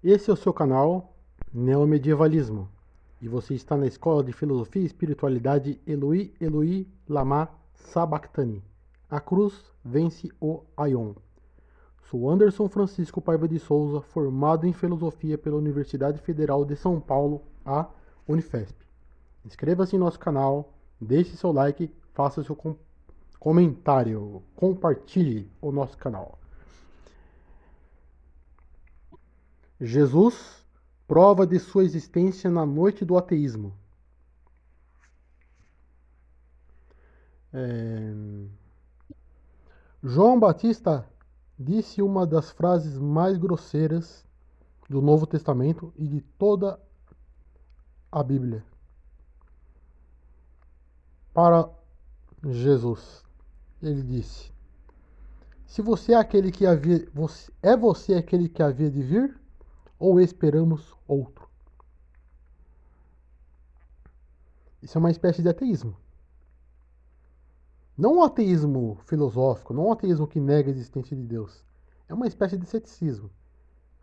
Esse é o seu canal Neomedievalismo e você está na Escola de Filosofia e Espiritualidade Eloí Eloí Lama Sabachthani. A cruz vence o Aion. Sou Anderson Francisco Paiva de Souza, formado em Filosofia pela Universidade Federal de São Paulo, a Unifesp. Inscreva-se em nosso canal, deixe seu like, faça seu comentário, compartilhe o nosso canal. Jesus, prova de sua existência na noite do ateísmo. João Batista disse uma das frases mais grosseiras do Novo Testamento e de toda a Bíblia para Jesus. Ele disse: Se você é aquele que havia, é você aquele que havia de vir, ou esperamos outro? Isso é uma espécie de ateísmo. Não um ateísmo filosófico, não um ateísmo que nega a existência de Deus. É uma espécie de ceticismo.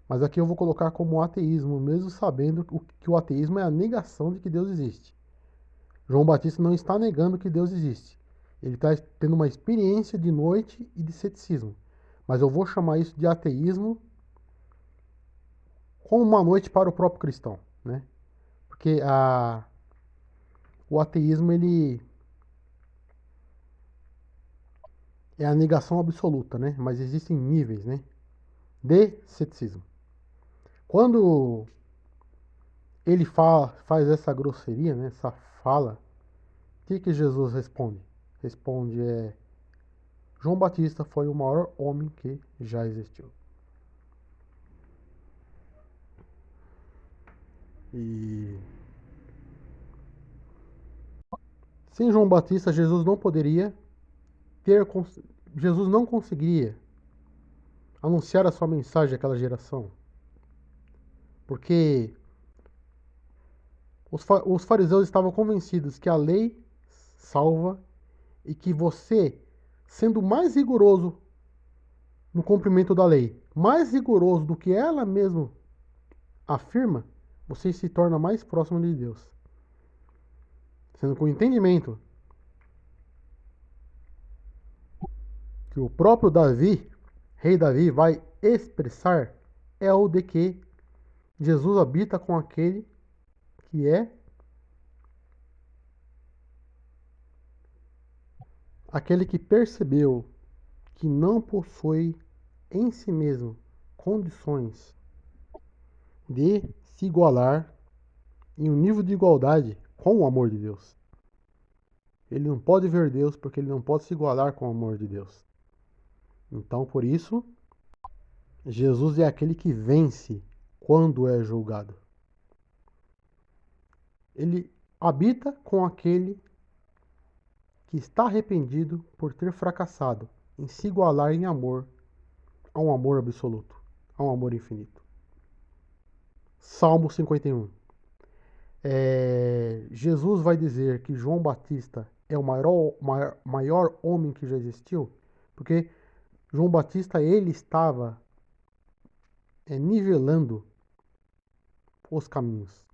Mas aqui eu vou colocar como ateísmo, mesmo sabendo que o ateísmo é a negação de que Deus existe. João Batista não está negando que Deus existe. Ele está tendo uma experiência de noite e de ceticismo. Mas eu vou chamar isso de ateísmo como uma noite para o próprio cristão, né? Porque o ateísmo ele é a negação absoluta, né? Mas existem níveis, né? De ceticismo. Quando ele faz essa grosseria, né? Essa fala, o que Jesus responde? Responde João Batista foi o maior homem que já existiu. E sem João Batista, Jesus não conseguiria anunciar a sua mensagem àquela geração. Porque os fariseus estavam convencidos que a lei salva e que você, sendo mais rigoroso no cumprimento da lei, mais rigoroso do que ela mesma afirma, você se torna mais próximo de Deus. Sendo que o entendimento que o próprio Davi, rei Davi, vai expressar é o de que Jesus habita com aquele que é aquele que percebeu que não possui em si mesmo condições de se igualar em um nível de igualdade com o amor de Deus. Ele não pode ver Deus porque ele não pode se igualar com o amor de Deus. Então, por isso, Jesus é aquele que vence quando é julgado. Ele habita com aquele que está arrependido por ter fracassado em se igualar em amor a um amor absoluto, a um amor infinito. Salmo 51. Jesus vai dizer que João Batista é o maior homem que já existiu, porque João Batista ele estava nivelando os caminhos.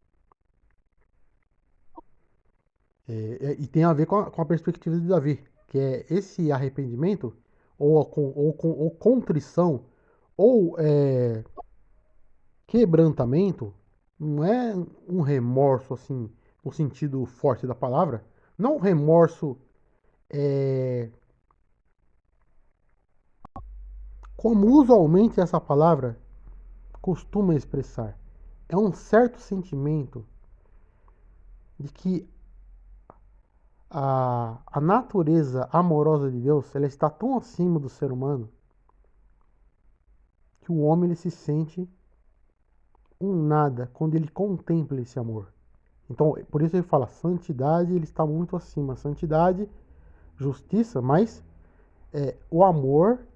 E tem a ver com a perspectiva de Davi, que é esse arrependimento, ou contrição, ou quebrantamento, não é um remorso assim, no sentido forte da palavra, não um remorso como usualmente essa palavra costuma expressar. É um certo sentimento de que a natureza amorosa de Deus ela está tão acima do ser humano que o homem ele se sente um nada quando ele contempla esse amor. Então, por isso ele fala, santidade ele está muito acima. Santidade, justiça, mas o amor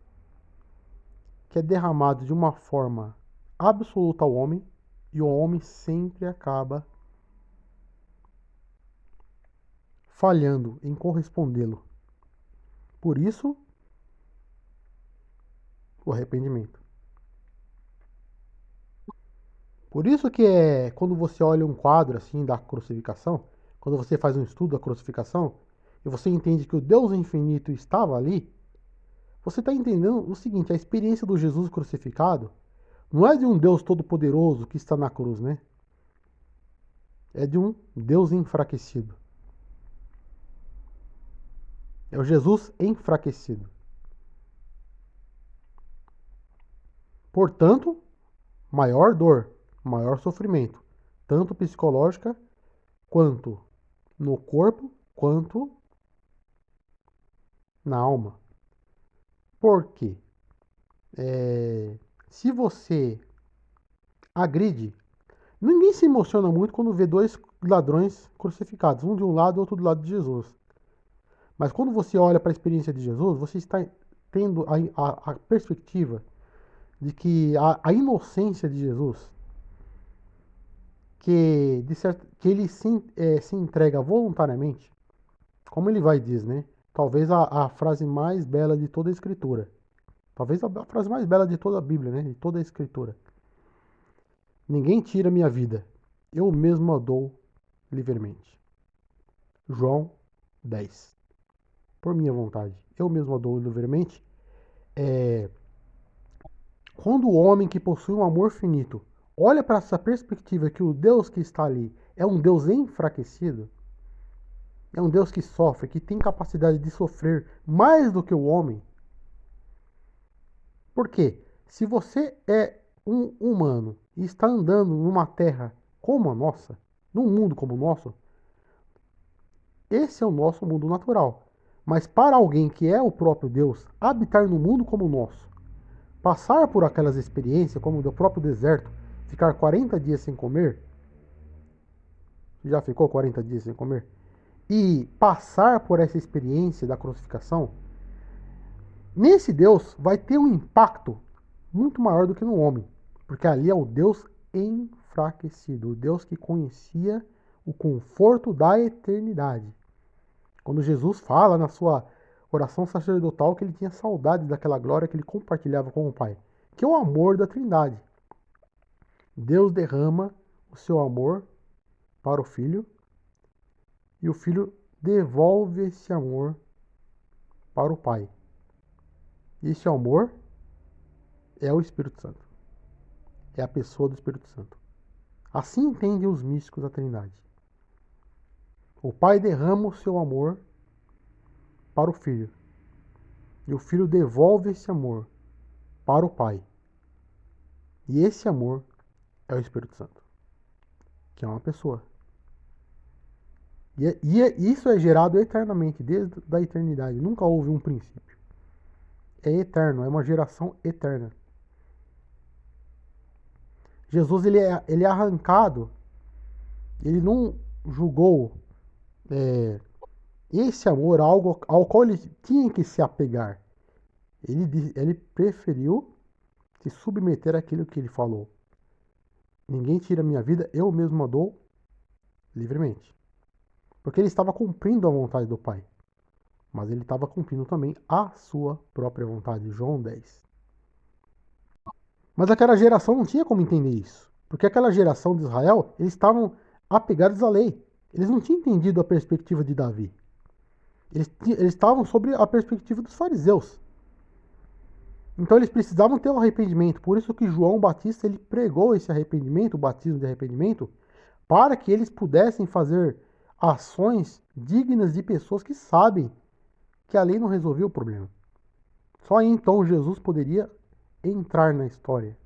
que é derramado de uma forma absoluta ao homem e o homem sempre acaba falhando em correspondê-lo. Por isso, o arrependimento. Por isso que quando você olha um quadro assim da crucificação, quando você faz um estudo da crucificação, e você entende que o Deus infinito estava ali, você está entendendo o seguinte: a experiência do Jesus crucificado não é de um Deus todo-poderoso que está na cruz, né? É de um Deus enfraquecido. É o Jesus enfraquecido. Portanto, maior dor, maior sofrimento, tanto psicológica quanto no corpo, quanto na alma. Por quê? Se você agride, ninguém se emociona muito quando vê dois ladrões crucificados, um de um lado e outro do lado de Jesus. Mas quando você olha para a experiência de Jesus, você está tendo a perspectiva de que a inocência de Jesus, que ele se entrega voluntariamente, como ele vai dizer, né? Talvez a frase mais bela de toda a Escritura. Talvez a frase mais bela de toda a Bíblia, né? De toda a Escritura. Ninguém tira minha vida, eu mesmo a dou livremente. João 10. Por minha vontade, eu mesmo a dou livremente. Quando o homem que possui um amor finito olha para essa perspectiva que o Deus que está ali é um Deus enfraquecido, é um Deus que sofre, que tem capacidade de sofrer mais do que o homem. Por quê? Se você é um humano e está andando numa terra como a nossa, num mundo como o nosso, esse é o nosso mundo natural. Mas para alguém que é o próprio Deus, habitar no mundo como o nosso, passar por aquelas experiências, como do próprio deserto, ficar 40 dias sem comer, já ficou 40 dias sem comer? E passar por essa experiência da crucificação, nesse Deus vai ter um impacto muito maior do que no homem, porque ali é o Deus enfraquecido, o Deus que conhecia o conforto da eternidade. Quando Jesus fala na sua oração sacerdotal que ele tinha saudades daquela glória que ele compartilhava com o Pai, que é o amor da Trindade. Deus derrama o seu amor para o Filho e o Filho devolve esse amor para o Pai. E esse amor é o Espírito Santo. É a pessoa do Espírito Santo. Assim entendem os místicos a Trindade. O Pai derrama o seu amor para o Filho. E o Filho devolve esse amor para o Pai. E esse amor é o Espírito Santo, que é uma pessoa. Isso é gerado eternamente, desde a eternidade. Nunca houve um princípio. É eterno, é uma geração eterna. Jesus ele é arrancado, ele não julgou esse amor algo ao qual ele tinha que se apegar. Ele preferiu se submeter àquilo que ele falou. Ninguém tira minha vida, eu mesmo a dou livremente. Porque ele estava cumprindo a vontade do Pai. Mas ele estava cumprindo também a sua própria vontade. João 10. Mas aquela geração não tinha como entender isso. Porque aquela geração de Israel, eles estavam apegados à lei. Eles não tinham entendido a perspectiva de Davi. Eles estavam sobre a perspectiva dos fariseus. Então eles precisavam ter um arrependimento. Por isso que João Batista ele pregou esse arrependimento, o batismo de arrependimento, para que eles pudessem fazer ações dignas de pessoas que sabem que a lei não resolveu o problema. Só aí então Jesus poderia entrar na história,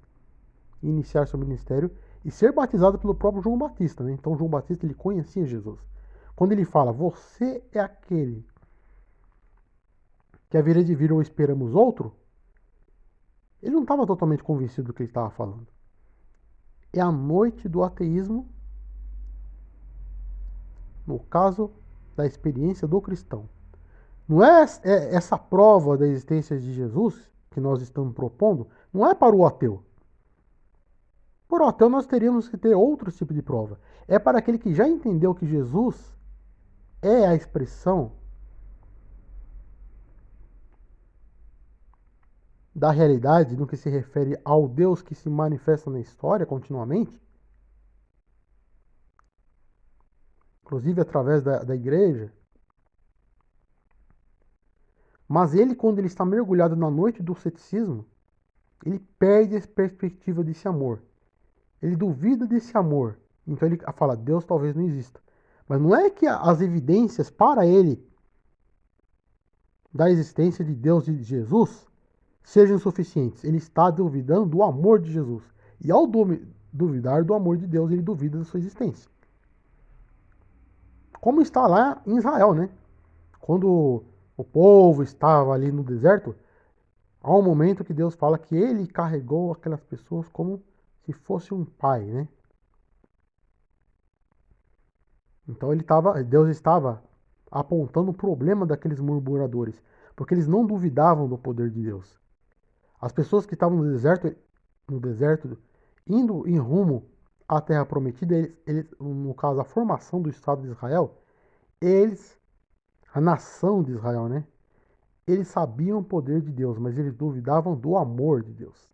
iniciar seu ministério e ser batizado pelo próprio João Batista, né? Então João Batista ele conhecia Jesus. Quando ele fala, você é aquele que haveria de vir ou esperamos outro, ele não estava totalmente convencido do que ele estava falando. É a noite do ateísmo, no caso da experiência do cristão. Não é essa prova da existência de Jesus que nós estamos propondo, não é para o ateu. Para o ateu nós teríamos que ter outro tipo de prova. É para aquele que já entendeu que Jesus é a expressão da realidade no que se refere ao Deus que se manifesta na história continuamente, inclusive através da igreja. Mas ele, quando ele está mergulhado na noite do ceticismo, ele perde a perspectiva desse amor. Ele duvida desse amor. Então ele fala, Deus talvez não exista. Mas não é que as evidências para ele da existência de Deus e de Jesus sejam suficientes. Ele está duvidando do amor de Jesus. E ao duvidar do amor de Deus, ele duvida da sua existência. Como está lá em Israel, né? Quando o povo estava ali no deserto, há um momento que Deus fala que ele carregou aquelas pessoas como se fosse um pai, né? Então Deus estava apontando o problema daqueles murmuradores, porque eles não duvidavam do poder de Deus. As pessoas que estavam no deserto, indo em rumo à Terra Prometida, no caso a formação do Estado de Israel, eles, a nação de Israel, né? Eles sabiam o poder de Deus, mas eles duvidavam do amor de Deus.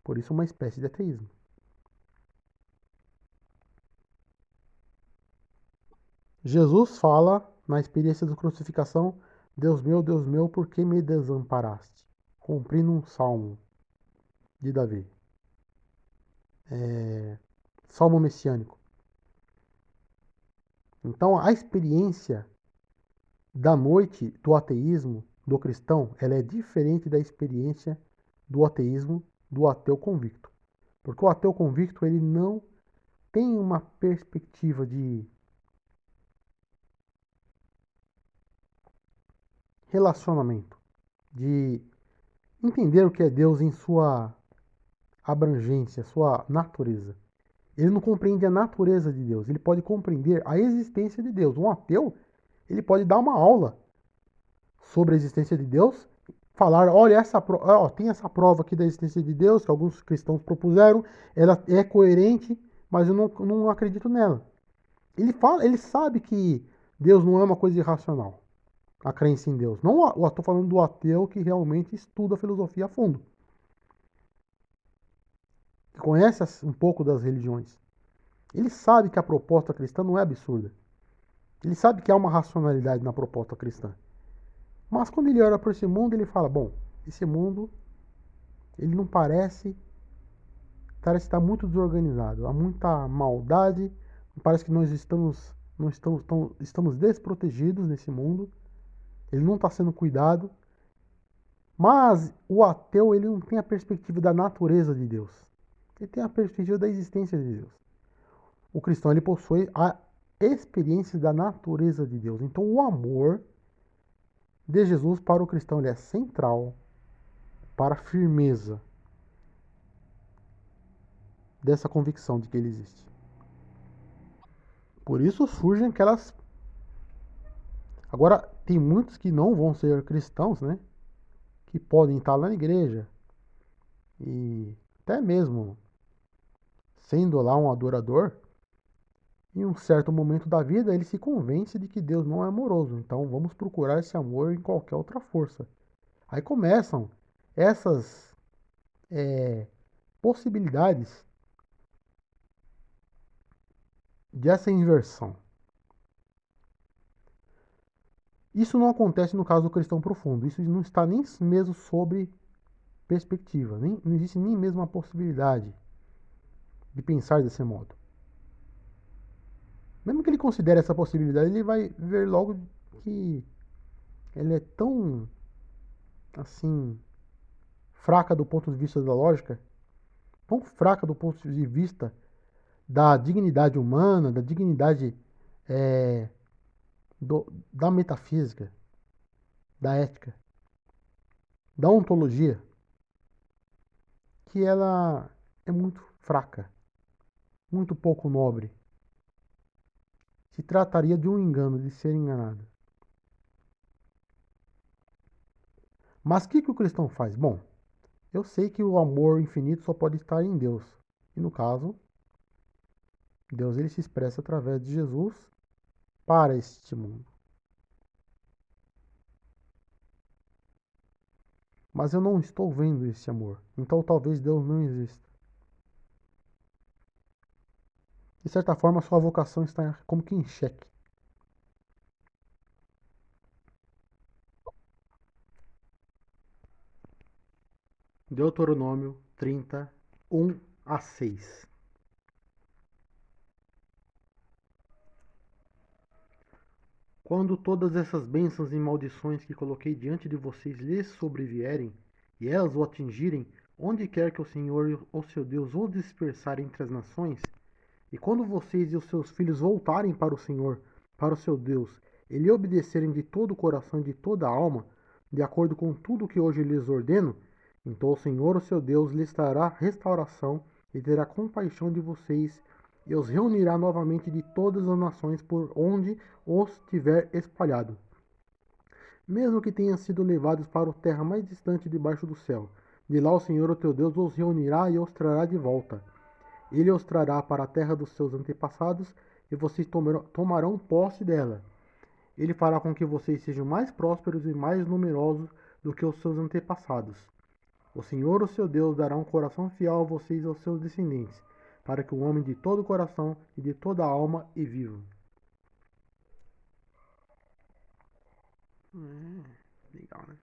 Por isso, uma espécie de ateísmo. Jesus fala na experiência da crucificação: Deus meu, por que me desamparaste? Cumprindo um salmo de Davi. Salmo messiânico. Então, a experiência da noite do ateísmo do cristão, ela é diferente da experiência do ateísmo do ateu convicto. Porque o ateu convicto, ele não tem uma perspectiva de relacionamento, de entender o que é Deus em sua abrangência, sua natureza. Ele não compreende a natureza de Deus, ele pode compreender a existência de Deus. Um ateu, ele pode dar uma aula sobre a existência de Deus, falar, olha, tem essa prova aqui da existência de Deus, que alguns cristãos propuseram, ela é coerente, mas eu não acredito nela. Ele sabe que Deus não é uma coisa irracional, a crença em Deus. Não, eu estou falando do ateu que realmente estuda a filosofia a fundo, que conhece um pouco das religiões. Ele sabe que a proposta cristã não é absurda. Ele sabe que há uma racionalidade na proposta cristã. Mas quando ele olha para esse mundo, ele fala, bom, esse mundo, ele não parece estar muito desorganizado. Há muita maldade, parece que nós estamos desprotegidos nesse mundo. Ele não está sendo cuidado. Mas o ateu, ele não tem a perspectiva da natureza de Deus. Ele tem a perspectiva da existência de Deus. O cristão, ele possui a experiência da natureza de Deus. Então, o amor de Jesus para o cristão, ele é central para a firmeza dessa convicção de que ele existe. Por isso surgem aquelas. Agora, tem muitos que não vão ser cristãos, né? Que podem estar lá na igreja e até mesmo sendo lá um adorador, em um certo momento da vida ele se convence de que Deus não é amoroso. Então vamos procurar esse amor em qualquer outra força. Aí começam essas possibilidades dessa inversão. Isso não acontece no caso do cristão profundo. Isso não está nem mesmo sobre perspectiva. Não existe nem mesmo a possibilidade de pensar desse modo. Mesmo que ele considere essa possibilidade, ele vai ver logo que ele é tão assim fraca do ponto de vista da lógica, tão fraca do ponto de vista da dignidade humana, da dignidade é, da metafísica, da ética, da ontologia, que ela é muito fraca, muito pouco nobre. Se trataria de um engano, de ser enganado. Mas o que o cristão faz? Bom, eu sei que o amor infinito só pode estar em Deus. E no caso, Deus ele se expressa através de Jesus para este mundo. Mas eu não estou vendo esse amor. Então talvez Deus não exista. de certa forma, sua vocação está como que em xeque. Deuteronômio 30, 1-6. Quando todas essas bênçãos e maldições que coloquei diante de vocês lhes sobrevierem, e elas o atingirem, onde quer que o Senhor, o seu Deus, o dispersar entre as nações, e quando vocês e os seus filhos voltarem para o Senhor, para o seu Deus, e lhe obedecerem de todo o coração e de toda a alma, de acordo com tudo o que hoje lhes ordeno, então o Senhor, o seu Deus, lhes trará restauração e terá compaixão de vocês e os reunirá novamente de todas as nações por onde os tiver espalhado, mesmo que tenham sido levados para a terra mais distante debaixo do céu. De lá o Senhor, o teu Deus, os reunirá e os trará de volta. Ele os trará para a terra dos seus antepassados e vocês tomarão posse dela. Ele fará com que vocês sejam mais prósperos e mais numerosos do que os seus antepassados. O Senhor, o seu Deus, dará um coração fiel a vocês e aos seus descendentes, para que o homem de todo o coração e de toda a alma e viva. Legal, né?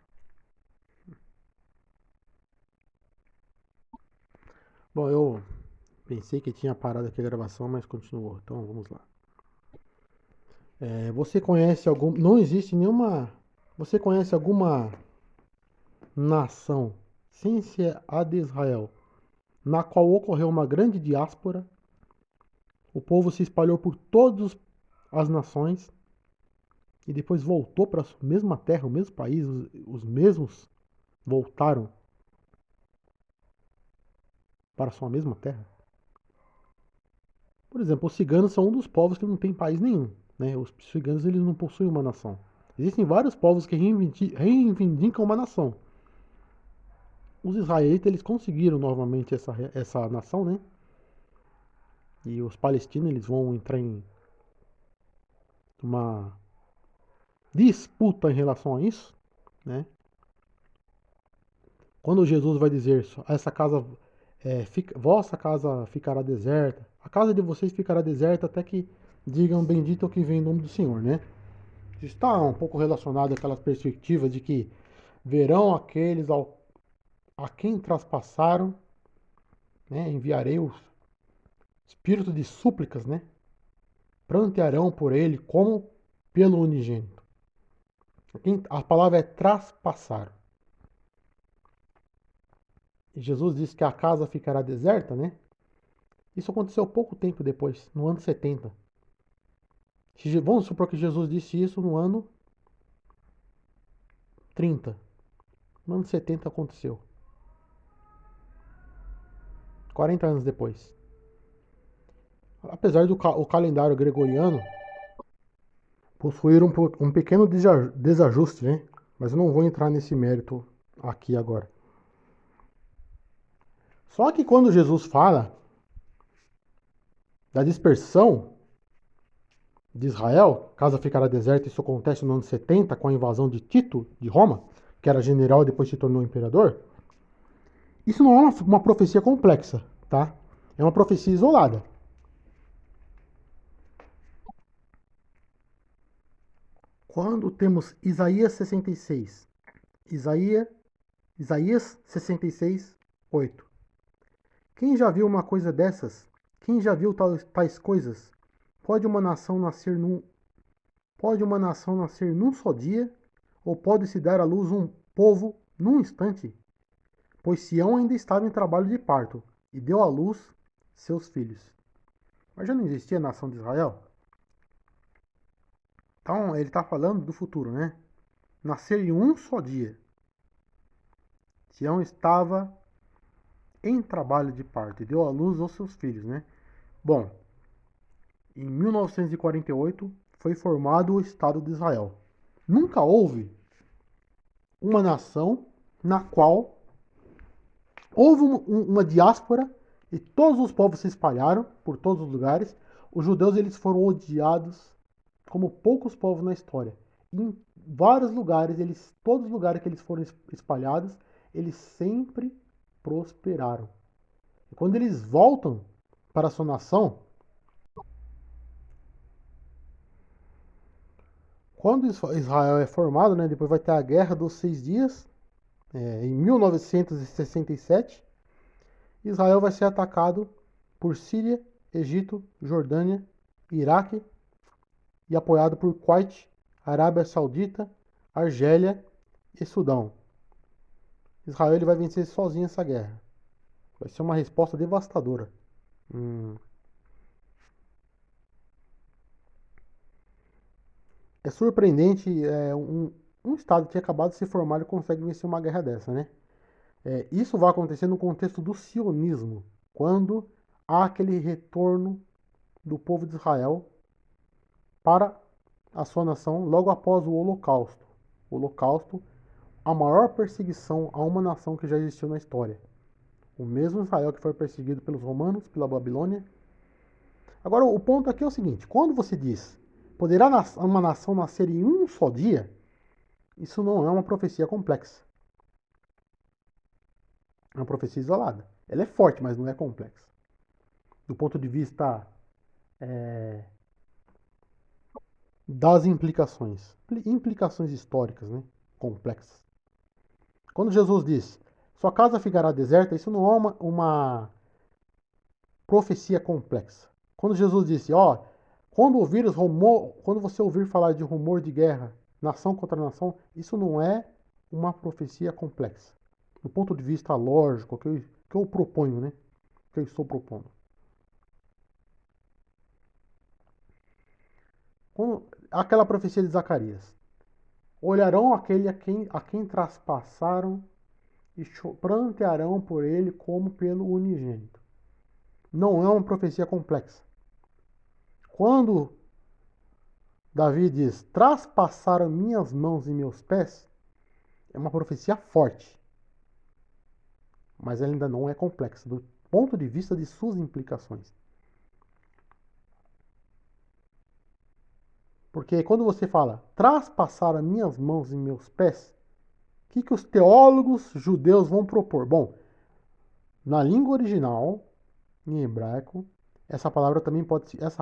Bom, eu pensei que tinha parado aqui a gravação, mas continuou. Então vamos lá. Você conhece algum. Não existe nenhuma. Você conhece alguma nação, sem ser a de Israel, na qual ocorreu uma grande diáspora? O povo se espalhou por todas as nações e depois voltou para a mesma terra, o mesmo país, os mesmos voltaram para a sua mesma terra. Por exemplo, os ciganos são um dos povos que não tem país nenhum, né? Os ciganos eles não possuem uma nação. Existem vários povos que reivindicam uma nação. Os israelitas eles conseguiram novamente essa nação, né? E os palestinos eles vão entrar em uma disputa em relação a isso, né? Quando Jesus vai dizer, essa casa, vossa casa ficará deserta, a casa de vocês ficará deserta até que digam bendito é o que vem em nome do Senhor, né? Está um pouco relacionado àquela perspectiva de que verão aqueles a quem traspassaram, né? Enviarei o espírito de súplicas, né? Prantearão por ele como pelo unigênito. A palavra é traspassar. E Jesus disse que a casa ficará deserta, né? Isso aconteceu pouco tempo depois, no ano 70. Vamos supor que Jesus disse isso no ano 30. No ano 70 aconteceu. 40 anos depois. Apesar do o calendário gregoriano possuir um pequeno desajuste, né? Mas eu não vou entrar nesse mérito aqui agora. Só que quando Jesus fala da dispersão de Israel, casa ficará deserta, isso acontece no ano 70 com a invasão de Tito de Roma, que era general e depois se tornou imperador. Isso não é uma profecia complexa, tá? É uma profecia isolada. Quando temos Isaías 66, Isaías 66, 8. Quem já viu uma coisa dessas? Quem já viu tais coisas? Pode uma nação nascer num só dia? Ou pode se dar à luz um povo num instante? Pois Sião ainda estava em trabalho de parto, e deu à luz seus filhos. Mas já não existia a nação de Israel? Então ele está falando do futuro, né? Nascer em um só dia. Sião estava em trabalho de parto e deu à luz aos seus filhos, né? Bom, em 1948 foi formado o Estado de Israel. Nunca houve uma nação na qual houve uma diáspora e todos os povos se espalharam por todos os lugares. Os judeus eles foram odiados como poucos povos na história. Em vários lugares, todos os lugares que eles foram espalhados, eles sempre prosperaram. E quando eles voltam para a sua nação, Quando Israel é formado, né, depois vai ter a Guerra dos 6 Dias, em 1967, Israel vai ser atacado por Síria, Egito, Jordânia, Iraque e apoiado por Kuwait, Arábia Saudita, Argélia e Sudão. Israel ele vai vencer sozinho essa guerra. Vai ser uma resposta devastadora. É surpreendente, um Estado que tinha acabado de se formar e consegue vencer uma guerra dessa, né? Isso vai acontecer no contexto do sionismo, quando há aquele retorno do povo de Israel para a sua nação logo após o Holocausto. O Holocausto, a maior perseguição a uma nação que já existiu na história. O mesmo Israel que foi perseguido pelos romanos, pela Babilônia. Agora, o ponto aqui é o seguinte: quando você diz poderá uma nação nascer em um só dia, isso não é uma profecia complexa. É uma profecia isolada. Ela é forte, mas não é complexa. Do ponto de vista das implicações. Implicações históricas, né? Complexas. Quando Jesus diz, sua casa ficará deserta, isso não é uma profecia complexa. Quando Jesus disse, quando você ouvir falar de rumor de guerra, nação contra nação, isso não é uma profecia complexa. Do ponto de vista lógico que eu proponho, né? Que eu estou propondo. Aquela profecia de Zacarias. Olharão aquele a quem traspassaram e prantearão por ele como pelo unigênito. Não é uma profecia complexa. Quando Davi diz, traspassaram minhas mãos e meus pés, é uma profecia forte. Mas ela ainda não é complexa, do ponto de vista de suas implicações. Porque quando você fala, traspassaram minhas mãos e meus pés, o que os teólogos judeus vão propor? Bom, na língua original, em hebraico, essa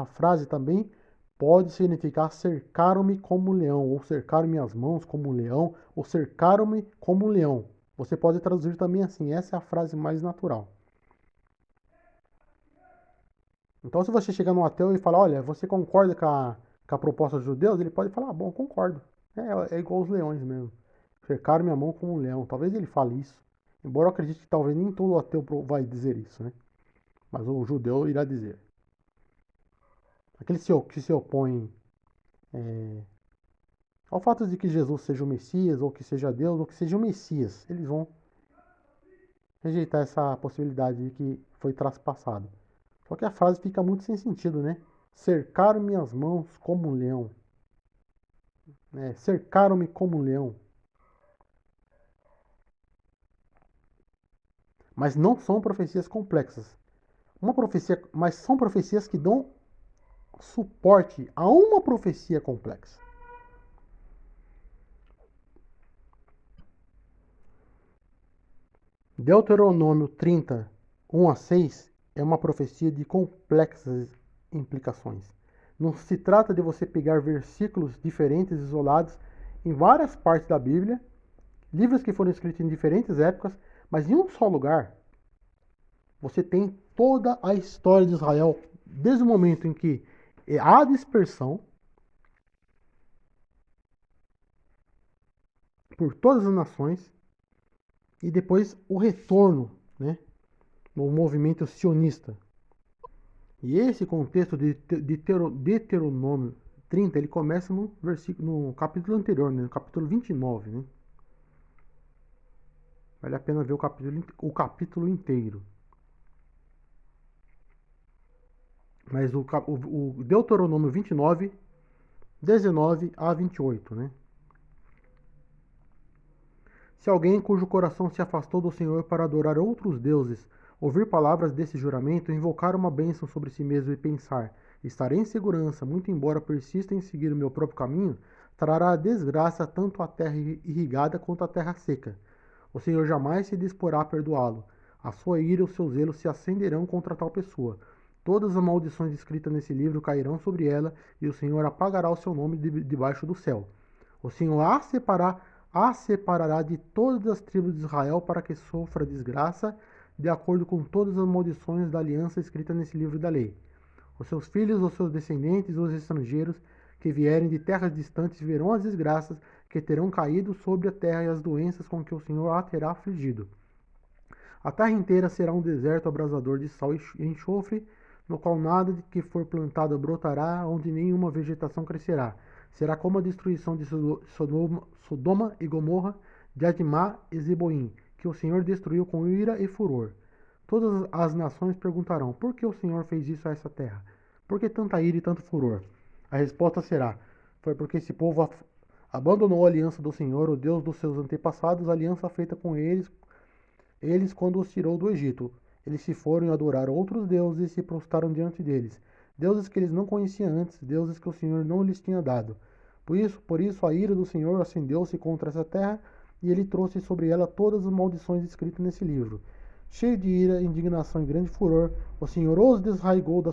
frase também pode significar cercaram-me como leão, ou cercaram minhas mãos como leão, ou cercaram-me como leão. Você pode traduzir também assim, essa é a frase mais natural. Então, se você chegar num ateu e falar, olha, você concorda com a proposta dos judeus? Ele pode falar, bom, concordo. É igual os leões mesmo. Cercaram minha mão como um leão. Talvez ele fale isso. Embora eu acredite que talvez nem todo ateu vai dizer isso, né? Mas o judeu irá dizer. Aqueles que se opõem ao fato de que Jesus seja o Messias, ou que seja Deus, ou que seja o Messias, eles vão rejeitar essa possibilidade de que foi traspassado. Só que a frase fica muito sem sentido, né? Cercaram minhas mãos como um leão. Cercaram-me como um leão. Mas não são profecias complexas. Mas são profecias que dão suporte a uma profecia complexa. Deuteronômio 30, 1-6 é uma profecia de complexas implicações. Não se trata de você pegar versículos diferentes, isolados, em várias partes da Bíblia, livros que foram escritos em diferentes épocas, mas em um só lugar, você tem toda a história de Israel, desde o momento em que há a dispersão por todas as nações, e depois o retorno, né, no movimento sionista. E esse contexto de Deuteronômio 30, ele começa no capítulo anterior, né, no capítulo 29. Né? Vale a pena ver o capítulo inteiro. Mas o Deuteronômio 29, 19 a 28, né? Se alguém cujo coração se afastou do Senhor para adorar outros deuses, ouvir palavras desse juramento, invocar uma bênção sobre si mesmo e pensar, estarei em segurança, muito embora persista em seguir o meu próprio caminho, trará desgraça tanto à terra irrigada quanto à terra seca. O Senhor jamais se disporá a perdoá-lo. A sua ira e o seu zelo se acenderão contra tal pessoa. Todas as maldições escritas nesse livro cairão sobre ela, e o Senhor apagará o seu nome debaixo do céu. O Senhor a separará de todas as tribos de Israel para que sofra desgraça, de acordo com todas as maldições da aliança escrita nesse livro da lei. Os seus filhos, os seus descendentes, os estrangeiros que vierem de terras distantes verão as desgraças que terão caído sobre a terra e as doenças com que o Senhor a terá afligido. A terra inteira será um deserto abrasador de sal e enxofre, no qual nada de que for plantado brotará, onde nenhuma vegetação crescerá. Será como a destruição de Sodoma e Gomorra, de Admá e Zeboim, que o Senhor destruiu com ira e furor. Todas as nações perguntarão: por que o Senhor fez isso a essa terra? Por que tanta ira e tanto furor? A resposta será: foi porque esse povo abandonou a aliança do Senhor, o Deus dos seus antepassados, a aliança feita com eles quando os tirou do Egito. Eles se foram e adoraram outros deuses e se prostraram diante deles, deuses que eles não conheciam antes, deuses que o Senhor não lhes tinha dado. Por isso a ira do Senhor acendeu-se contra essa terra, e ele trouxe sobre ela todas as maldições escritas nesse livro. Cheio de ira, indignação e grande furor, o Senhor os desarraigou da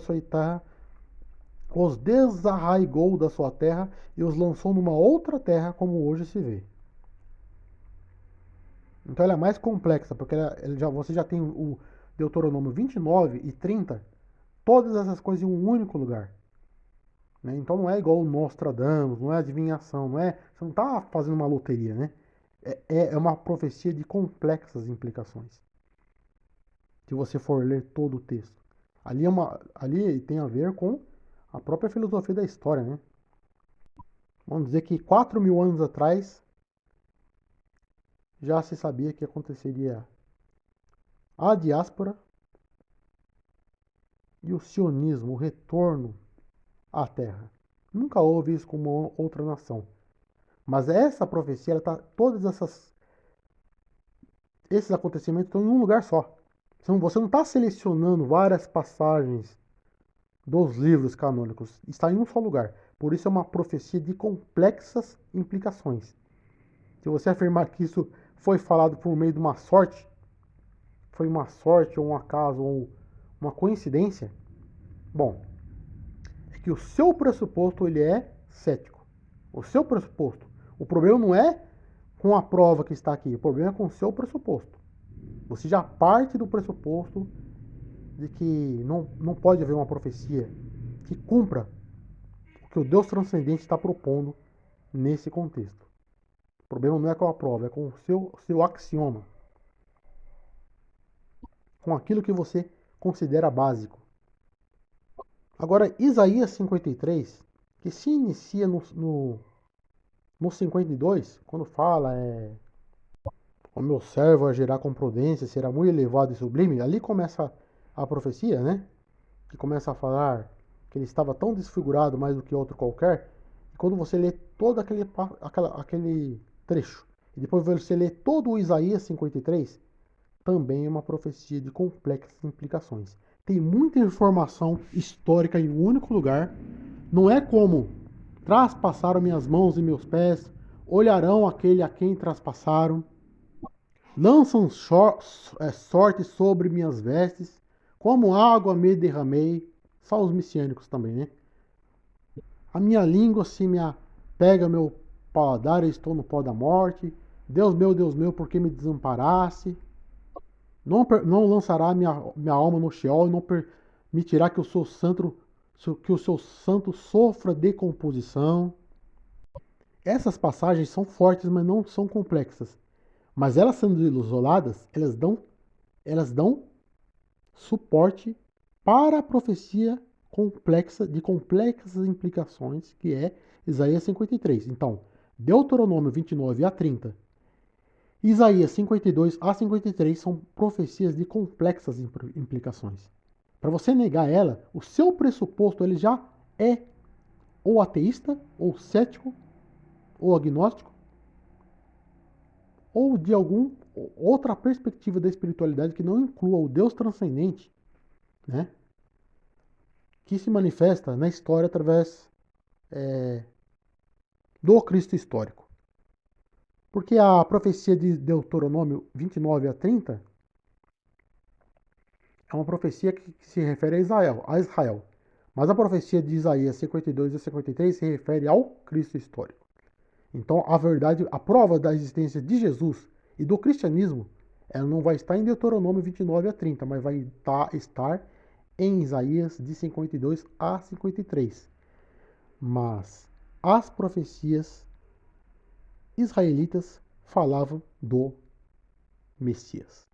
sua terra e os lançou numa outra terra, como hoje se vê. Então ela é mais complexa, porque você já tem o Deuteronômio 29 e 30, todas essas coisas em um único lugar. Né? Então não é igual o Nostradamus, não é adivinhação, você não está fazendo uma loteria, né? É uma profecia de complexas implicações. Se você for ler todo o texto. Ali tem a ver com a própria filosofia da história, né? Vamos dizer que 4.000 anos atrás já se sabia que aconteceria a diáspora e o sionismo, o retorno à terra. Nunca houve isso com uma outra nação. Mas essa profecia, esses acontecimentos estão em um lugar só. Você não está selecionando várias passagens dos livros canônicos. Está em um só lugar. Por isso é uma profecia de complexas implicações. Se você afirmar que isso foi falado por meio de uma sorte, foi uma sorte ou um acaso ou uma coincidência, bom, é que o seu pressuposto ele é cético. O seu pressuposto. O problema não é com a prova que está aqui, o problema é com o seu pressuposto. Você já parte do pressuposto de que não pode haver uma profecia que cumpra o que o Deus transcendente está propondo nesse contexto. O problema não é com a prova, é com o seu axioma. Com aquilo que você considera básico. Agora, Isaías 53, que se inicia no 52, quando fala o meu servo agirá com prudência, será muito elevado e sublime, ali começa a profecia, né? Que começa a falar que ele estava tão desfigurado mais do que outro qualquer, e quando você lê todo aquele trecho, e depois você lê todo o Isaías 53, também é uma profecia de complexas implicações. Tem muita informação histórica em um único lugar. Não é como traspassaram minhas mãos e meus pés, olharão aquele a quem traspassaram, lançam sorte sobre minhas vestes, como água me derramei. Só os messiânicos também, né? A minha língua se me apega ao meu paladar, eu estou no pó da morte. Deus meu, por que me desamparaste? Não lançará minha alma no Sheol e não permitirá que o seu santo sofra decomposição. Essas passagens são fortes, mas não são complexas. Mas elas sendo isoladas, elas dão suporte para a profecia complexa de complexas implicações, que é Isaías 53. Então, Deuteronômio 29 a 30, Isaías 52 a 53 são profecias de complexas implicações. Para você negar ela, o seu pressuposto ele já é ou ateísta, ou cético, ou agnóstico, ou de alguma outra perspectiva da espiritualidade que não inclua o Deus transcendente, né? Que se manifesta na história através do Cristo histórico. Porque a profecia de Deuteronômio 29 a 30, é uma profecia que se refere a Israel. Mas a profecia de Isaías 52 e 53 se refere ao Cristo histórico. Então, a verdade, a prova da existência de Jesus e do cristianismo, ela não vai estar em Deuteronômio 29 a 30, mas vai estar em Isaías de 52 a 53. Mas as profecias israelitas falavam do Messias.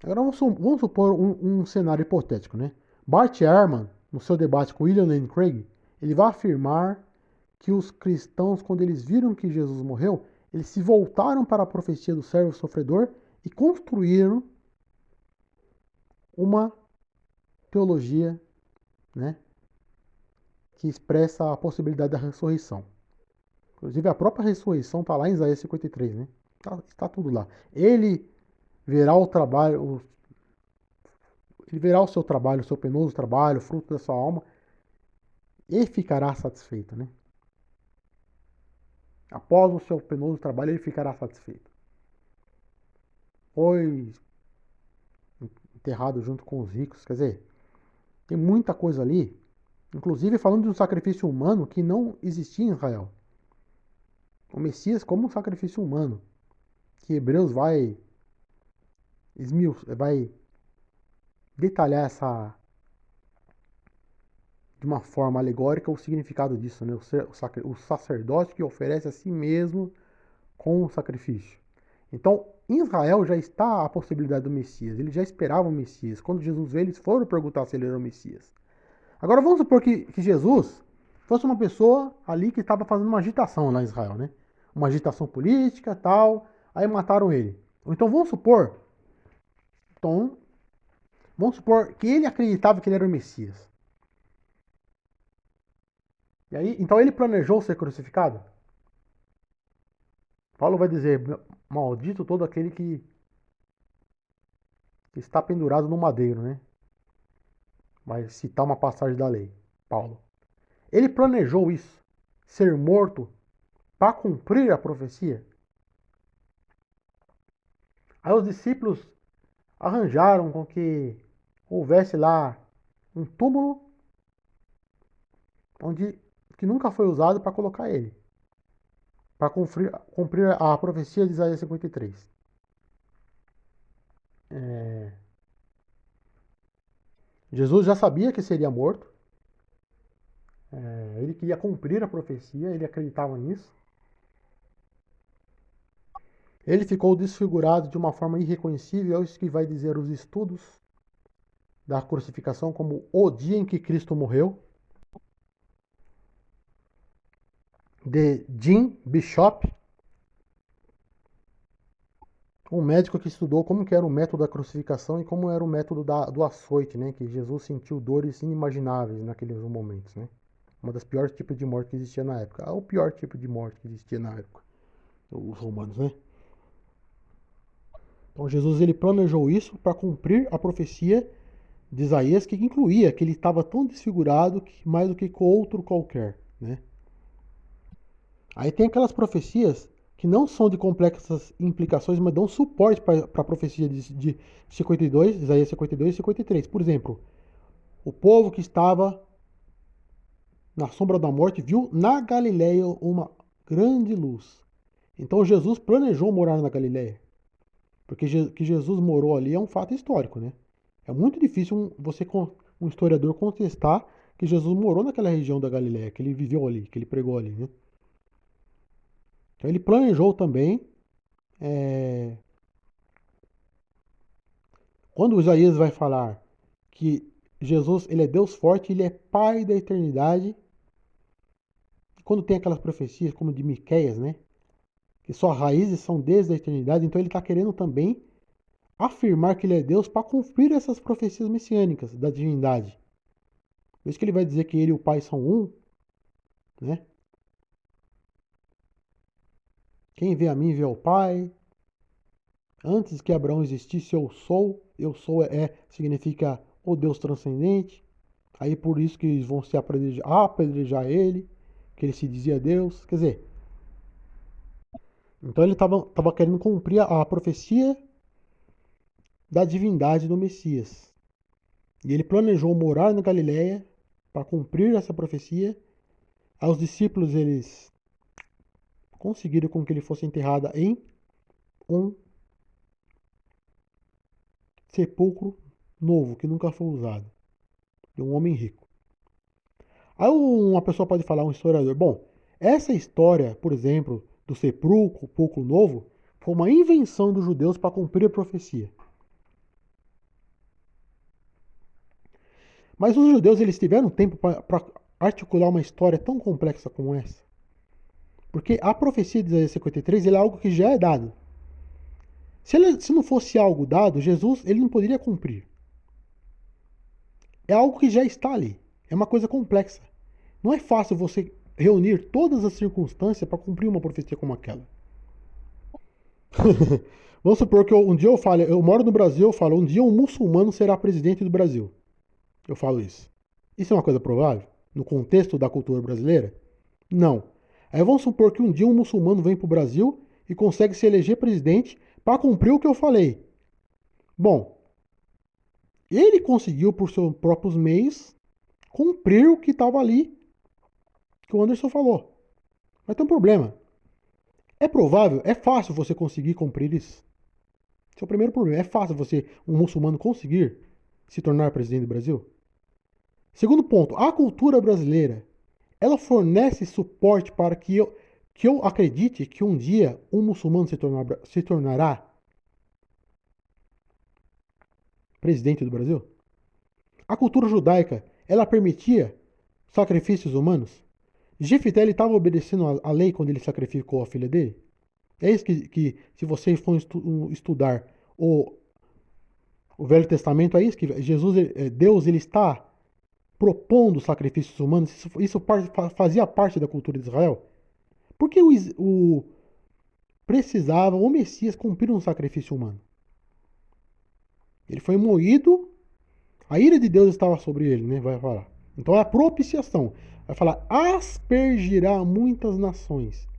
Agora vamos supor um cenário hipotético, né? Bart Ehrman, no seu debate com William Lane Craig, ele vai afirmar que os cristãos, quando eles viram que Jesus morreu, eles se voltaram para a profecia do servo sofredor e construíram uma teologia, né, que expressa a possibilidade da ressurreição. Inclusive, a própria ressurreição está lá em Isaías 53, né? Está tudo lá. Ele verá o trabalho, ele verá o seu trabalho, o seu penoso trabalho, o fruto da sua alma, e ficará satisfeito, né? Após o seu penoso trabalho, ele ficará satisfeito. Foi enterrado junto com os ricos, quer dizer, tem muita coisa ali, inclusive falando de um sacrifício humano que não existia em Israel. O Messias como um sacrifício humano, que Hebreus vai detalhar de uma forma alegórica o significado disso, né? O sacerdote que oferece a si mesmo com o sacrifício. Então, em Israel já está a possibilidade do Messias. Eles já esperavam o Messias. Quando Jesus veio, eles foram perguntar se ele era o Messias. Agora vamos supor que Jesus fosse uma pessoa ali que estava fazendo uma agitação lá em Israel, né? Uma agitação política, tal. Aí mataram ele. Então vamos supor que ele acreditava que ele era o Messias. E aí, então ele planejou ser crucificado? Paulo vai dizer: maldito todo aquele que está pendurado no madeiro, né? Vai citar uma passagem da lei, Paulo. Ele planejou isso, ser morto para cumprir a profecia? Aí os discípulos arranjaram com que houvesse lá um túmulo onde que nunca foi usado para colocar ele, para cumprir a profecia de Isaías 53. Jesus já sabia que seria morto, ele queria cumprir a profecia, ele acreditava nisso. Ele ficou desfigurado de uma forma irreconhecível, é isso que vai dizer os estudos da crucificação como o dia em que Cristo morreu. De Jim Bishop, um médico que estudou como que era o método da crucificação e como era o método do açoite, né? Que Jesus sentiu dores inimagináveis naqueles momentos, né? Uma das piores tipos de morte que existia na época. O pior tipo de morte que existia na época, os romanos, né? Então Jesus ele planejou isso para cumprir a profecia de Isaías, que incluía que ele estava tão desfigurado que mais do que com outro qualquer, né? Aí tem aquelas profecias que não são de complexas implicações, mas dão suporte para a profecia de 52, Isaías 52 e 53. Por exemplo, o povo que estava na sombra da morte viu na Galileia uma grande luz. Então Jesus planejou morar na Galileia. Porque que Jesus morou ali é um fato histórico, né? É muito difícil um historiador contestar que Jesus morou naquela região da Galileia, que ele viveu ali, que ele pregou ali, né? Então ele planejou também, quando Isaías vai falar que Jesus ele é Deus forte, ele é Pai da eternidade, quando tem aquelas profecias como de Miqueias, né? Que suas raízes são desde a eternidade, então ele está querendo também afirmar que ele é Deus para cumprir essas profecias messiânicas da divindade. Por isso que ele vai dizer que ele e o Pai são um, né? Quem vê a mim vê ao Pai. Antes que Abraão existisse, eu sou significa o Deus transcendente. Aí por isso que eles vão se apedrejar ele, que ele se dizia Deus. Quer dizer, então ele estava querendo cumprir a profecia da divindade do Messias. E ele planejou morar na Galileia para cumprir essa profecia. Aos discípulos eles conseguiram com que ele fosse enterrado em um sepulcro novo, que nunca foi usado, de um homem rico. Aí uma pessoa pode falar, um historiador, bom, essa história, por exemplo, do sepulcro novo, foi uma invenção dos judeus para cumprir a profecia. Mas os judeus eles tiveram tempo para articular uma história tão complexa como essa? Porque a profecia de Isaías 53 é algo que já é dado. Se não fosse algo dado, Jesus ele não poderia cumprir. É algo que já está ali. É uma coisa complexa. Não é fácil você reunir todas as circunstâncias para cumprir uma profecia como aquela. Vamos supor que um dia eu falo, eu moro no Brasil, eu falo, um dia um muçulmano será presidente do Brasil. Eu falo isso. Isso é uma coisa provável? No contexto da cultura brasileira? Não. Aí vamos supor que um dia um muçulmano vem para o Brasil e consegue se eleger presidente para cumprir o que eu falei. Bom, ele conseguiu por seus próprios meios cumprir o que estava ali que o Anderson falou. Mas tem um problema. É provável, é fácil você conseguir cumprir isso. Esse é o primeiro problema. É fácil você, um muçulmano, conseguir se tornar presidente do Brasil? Segundo ponto, a cultura brasileira, ela fornece suporte para que eu acredite que um dia um muçulmano se tornará presidente do Brasil? A cultura judaica, ela permitia sacrifícios humanos? Jefité estava obedecendo a lei quando ele sacrificou a filha dele? É isso que se você for estudar o Velho Testamento, é isso que Deus ele está propondo sacrifícios humanos. Isso fazia parte da cultura de Israel. Por que o Messias cumprir um sacrifício humano? Ele foi moído, a ira de Deus estava sobre ele, né? Vai falar. Então é a propiciação. Vai falar, aspergirá muitas nações.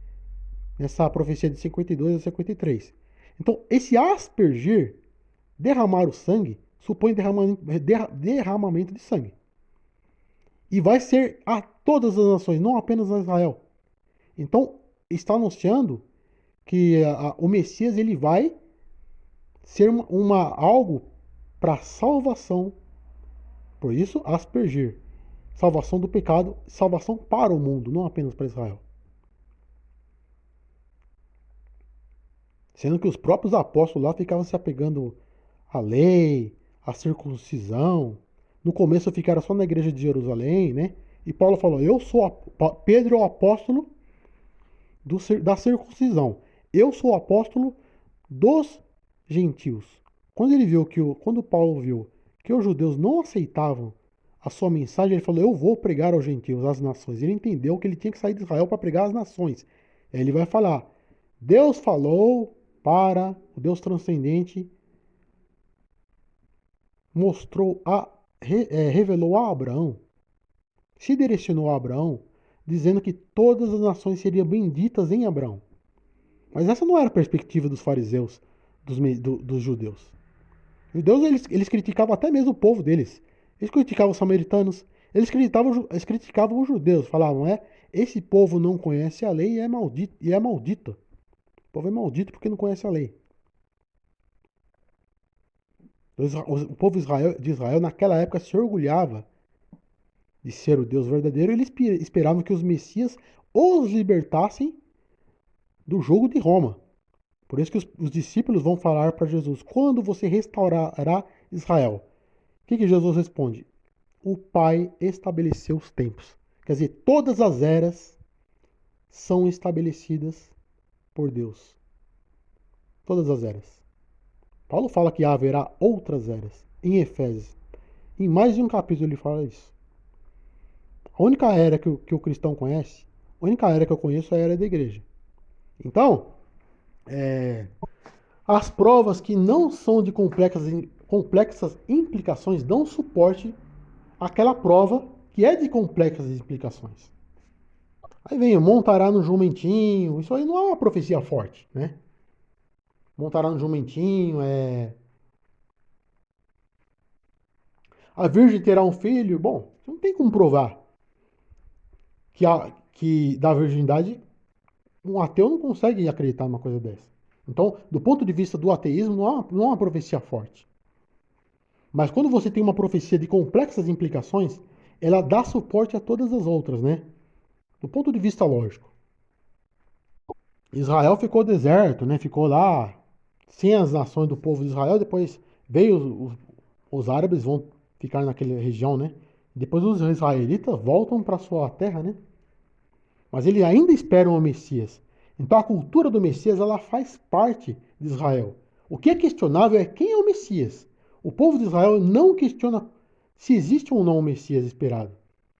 Nessa profecia de 52 a 53. Então, esse aspergir, derramar o sangue, supõe derramamento de sangue. E vai ser a todas as nações, não apenas a Israel. Então, está anunciando que o Messias ele vai ser algo para salvação. Por isso, aspergir. Salvação do pecado, salvação para o mundo, não apenas para Israel. Sendo que os próprios apóstolos lá ficavam se apegando à lei, à circuncisão. No começo ficaram só na igreja de Jerusalém, né? E Paulo falou, Pedro é o apóstolo da circuncisão. Eu sou o apóstolo dos gentios. Quando Paulo viu que os judeus não aceitavam a sua mensagem, ele falou, eu vou pregar aos gentios, às nações. Ele entendeu que ele tinha que sair de Israel para pregar às nações. Aí ele vai falar, Deus falou para o Deus transcendente, revelou a Abraão, se direcionou a Abraão, dizendo que todas as nações seriam benditas em Abraão. Mas essa não era a perspectiva dos fariseus, dos judeus. Os judeus eles criticavam até mesmo o povo deles. Eles criticavam os samaritanos, eles criticavam os judeus, falavam, esse povo não conhece a lei e é maldito. O povo é maldito porque não conhece a lei. O povo de Israel, naquela época, se orgulhava de ser o Deus verdadeiro. Eles esperavam que os Messias os libertassem do jugo de Roma. Por isso que os discípulos vão falar para Jesus, quando você restaurará Israel? O que Jesus responde? O Pai estabeleceu os tempos. Quer dizer, todas as eras são estabelecidas por Deus. Todas as eras. Paulo fala que haverá outras eras, em Efésios. Em mais de um capítulo ele fala isso. A única era que o cristão conhece, a única era que eu conheço é a era da igreja. Então, as provas que não são de complexas implicações dão suporte àquela prova que é de complexas implicações. Aí vem, montará no jumentinho, isso aí não é uma profecia forte, né? Montará no jumentinho, a virgem terá um filho. Bom, não tem como provar que da virgindade um ateu não consegue acreditar numa coisa dessa. Então, do ponto de vista do ateísmo, não há uma profecia forte. Mas quando você tem uma profecia de complexas implicações, ela dá suporte a todas as outras, né? Do ponto de vista lógico. Israel ficou deserto, né? Ficou lá sem as nações do povo de Israel. Depois veio os árabes, vão ficar naquela região, né? Depois os israelitas voltam para sua terra, né? Mas eles ainda esperam o Messias. Então a cultura do Messias ela faz parte de Israel. O que é questionável é quem é o Messias. O povo de Israel não questiona se existe ou não o Messias esperado.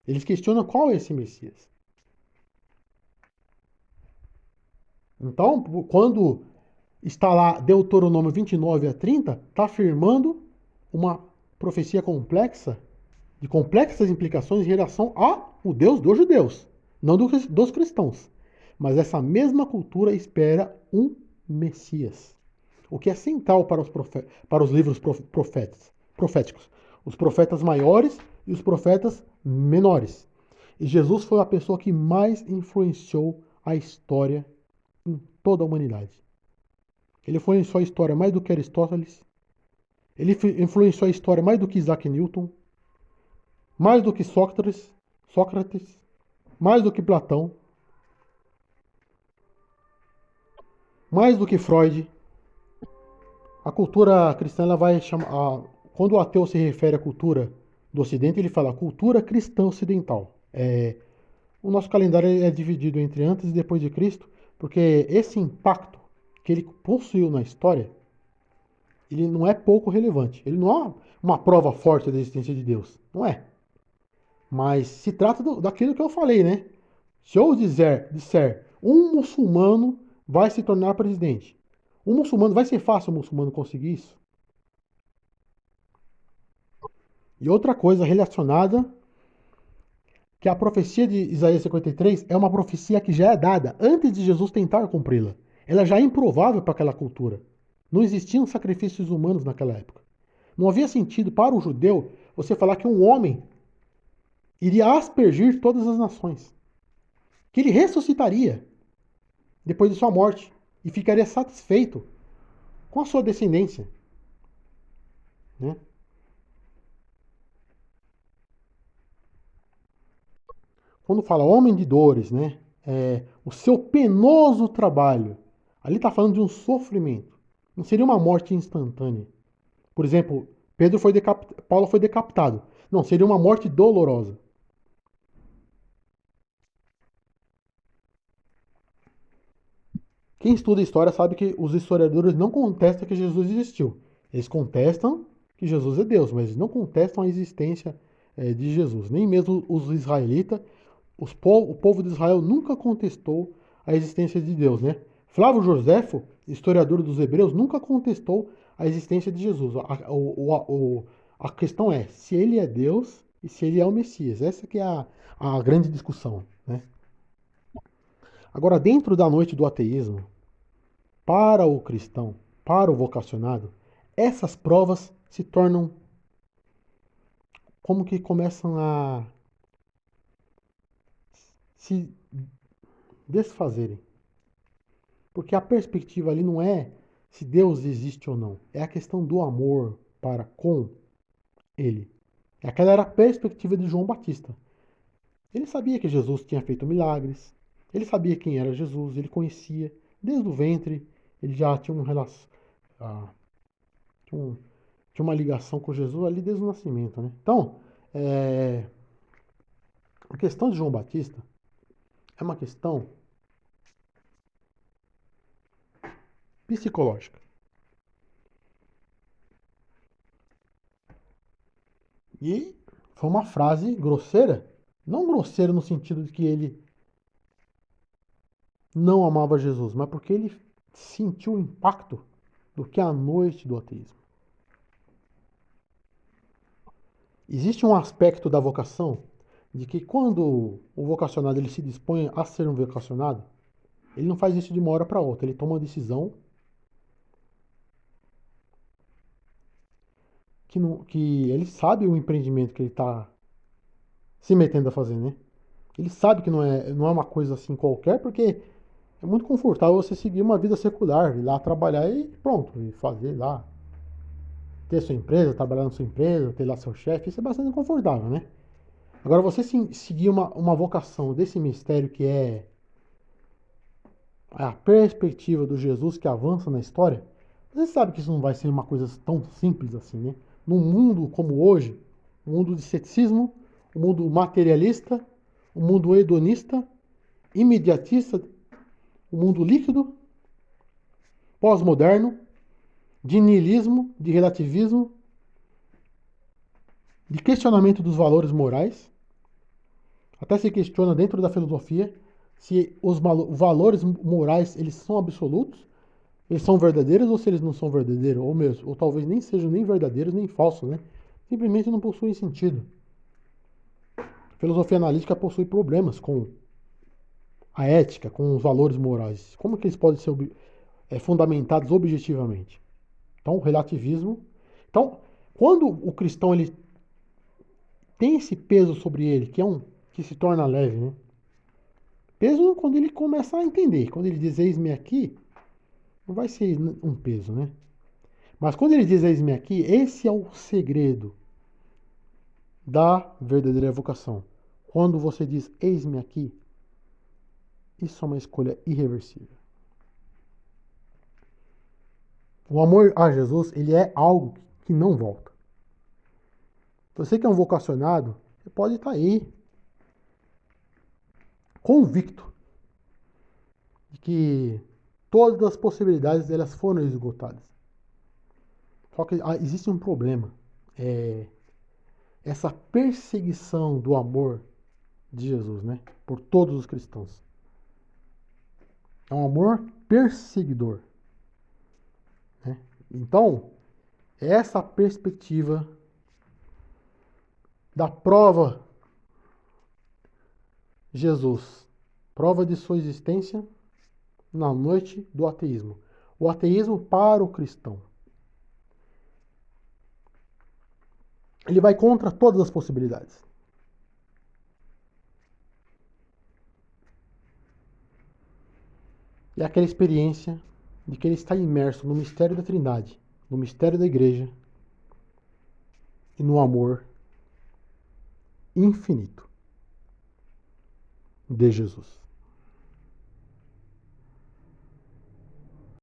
Eles questionam qual é esse Messias. Então, quando está lá Deuteronômio 29 a 30, está afirmando uma profecia complexa, de complexas implicações em relação ao Deus dos judeus, não dos cristãos. Mas essa mesma cultura espera um Messias, o que é central para os livros proféticos, os profetas maiores e os profetas menores. E Jesus foi a pessoa que mais influenciou a história em toda a humanidade. Ele influenciou a história mais do que Aristóteles, ele influenciou a história mais do que Isaac Newton, mais do que Sócrates, mais do que Platão, mais do que Freud. A cultura cristã ela vai chamar. Quando o ateu se refere à cultura do Ocidente, ele fala cultura cristã ocidental. O nosso calendário é dividido entre antes e depois de Cristo, porque esse impacto que ele possuiu na história, ele não é pouco relevante. Ele não é uma prova forte da existência de Deus. Não é. Mas se trata daquilo que eu falei, né? Se eu disser um muçulmano vai se tornar presidente, um muçulmano vai ser fácil um muçulmano conseguir isso? E outra coisa relacionada, que a profecia de Isaías 53 é uma profecia que já é dada antes de Jesus tentar cumpri-la. Ela já é improvável para aquela cultura. Não existiam sacrifícios humanos naquela época. Não havia sentido para o judeu você falar que um homem iria aspergir todas as nações. Que ele ressuscitaria depois de sua morte e ficaria satisfeito com a sua descendência. Né? Quando fala homem de dores, né? O seu penoso trabalho, ali está falando de um sofrimento. Não seria uma morte instantânea. Por exemplo, Paulo foi decapitado. Não, seria uma morte dolorosa. Quem estuda história sabe que os historiadores não contestam que Jesus existiu. Eles contestam que Jesus é Deus, mas eles não contestam a existência de Jesus. Nem mesmo os israelitas, o povo de Israel nunca contestou a existência de Deus, né? Flávio Joséfo, historiador dos hebreus, nunca contestou a existência de Jesus. A questão é se ele é Deus e se ele é o Messias. Essa que é a grande discussão, né? Agora, dentro da noite do ateísmo, para o cristão, para o vocacionado, essas provas se tornam como que começam a se desfazerem. Porque a perspectiva ali não é se Deus existe ou não, é a questão do amor para com ele. Aquela era a perspectiva de João Batista. Ele sabia que Jesus tinha feito milagres, ele sabia quem era Jesus, ele conhecia desde o ventre, ele já tinha ah, tinha, tinha uma ligação com Jesus ali desde o nascimento. Né? Então, a questão de João Batista é uma questão psicológica. E foi uma frase grosseira, não grosseira no sentido de que ele não amava Jesus, mas porque ele sentiu o impacto do que é a noite do ateísmo. Existe um aspecto da vocação de que quando o vocacionado ele se dispõe a ser um vocacionado, ele não faz isso de uma hora para outra, ele toma uma decisão que ele sabe o empreendimento que ele está se metendo a fazer, né? Ele sabe que não é uma coisa assim qualquer, porque é muito confortável você seguir uma vida secular, ir lá trabalhar e pronto, e fazer lá, ter sua empresa, trabalhar na sua empresa, ter lá seu chefe, isso é bastante confortável, né? Agora, você seguir uma vocação desse mistério que é a perspectiva do Jesus que avança na história, você sabe que isso não vai ser uma coisa tão simples assim, né? Num mundo como hoje, um mundo de ceticismo, um mundo materialista, um mundo hedonista, imediatista, um mundo líquido, pós-moderno, de niilismo, de relativismo, de questionamento dos valores morais. Até se questiona dentro da filosofia se os valores morais eles são absolutos, eles são verdadeiros ou se eles não são verdadeiros, ou talvez nem sejam nem verdadeiros nem falsos, né? Simplesmente não possuem sentido. A filosofia analítica possui problemas com a ética, com os valores morais. Como que eles podem ser fundamentados objetivamente? Então, o relativismo. Então, quando o cristão ele tem esse peso sobre ele, que se torna leve, né? Peso quando ele começa a entender. Quando ele diz eis-me aqui, não vai ser um peso, né? Mas quando ele diz eis-me aqui, esse é o segredo da verdadeira vocação. Quando você diz eis-me aqui, isso é uma escolha irreversível. O amor a Jesus, ele é algo que não volta. Você que é um vocacionado, você pode estar aí convicto de que todas as possibilidades elas foram esgotadas. Só que existe um problema. Essa perseguição do amor de Jesus, né? Por todos os cristãos. É um amor perseguidor. Né? Então, essa perspectiva da prova Jesus, prova de sua existência na noite do ateísmo. O ateísmo para o cristão. Ele vai contra todas as possibilidades. É aquela experiência de que ele está imerso no mistério da Trindade, no mistério da Igreja e no amor infinito de Jesus.